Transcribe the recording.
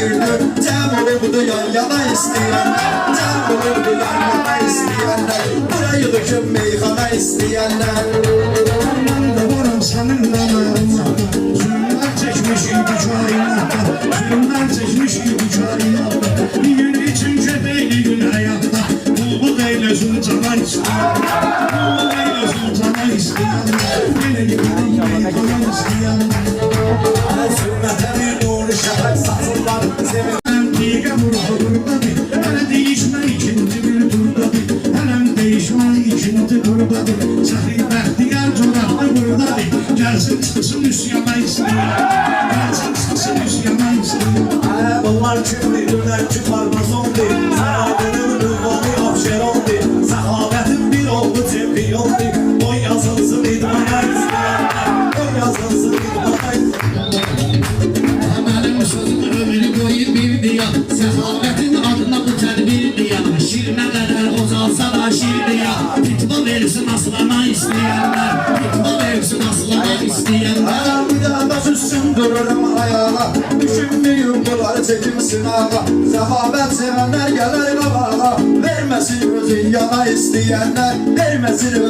şiirdir. Cəm olubdu yan yana istəyənlər, cəm olubdu yan yana istəyənlər, bura yığışıb meyxana istəyənlər. Mən də varam səninlə məlumatda, zülmlər çəkmişik bu kainatda, zülmlər çəkmişik bu kainatda. Bir gün üçün köpəkli gün həyatda, qulluq eyləsin cana istəyənlər, qulluq eyləsin cana istəyənlər, yenə gidelim meyxana istəyənlər. Zülmətə bir nuru şəfək saçırlar, sevin. Dəqiqə vurdu buradadır, hələ değişmə ikinci bir turdadır, hələm değişmə ikinci turdadır. Səxi bəxtiyar coraqlı buradadır, gəlsin çıxsın üsyana istəyir, gəlsin çıxsın üsyana istəyir. Bunlar kimdirlər ki farmazondur, Saraydının ünvanı Abşerondur, səxavətin bir oldu çempiyondur. Qoy yazılsın idmana istəyənlər, qoy yazılsın idmana istəyənlər. Mənim sözüm ömrü qoyub bir diyan, səxavətin adına bu tədbir diyan, şirinə qədər qocalsa da şir diyan, fitva versin aslana istəyənlər, fitva versin aslana istəyənlər. Bir daha da üstün dururum ayağa, düşünmüyüm bunları çekim sınağa. Səxavət sevənlər gələr qabağa, verməsin özü yana istəyənlər, verməsin özü.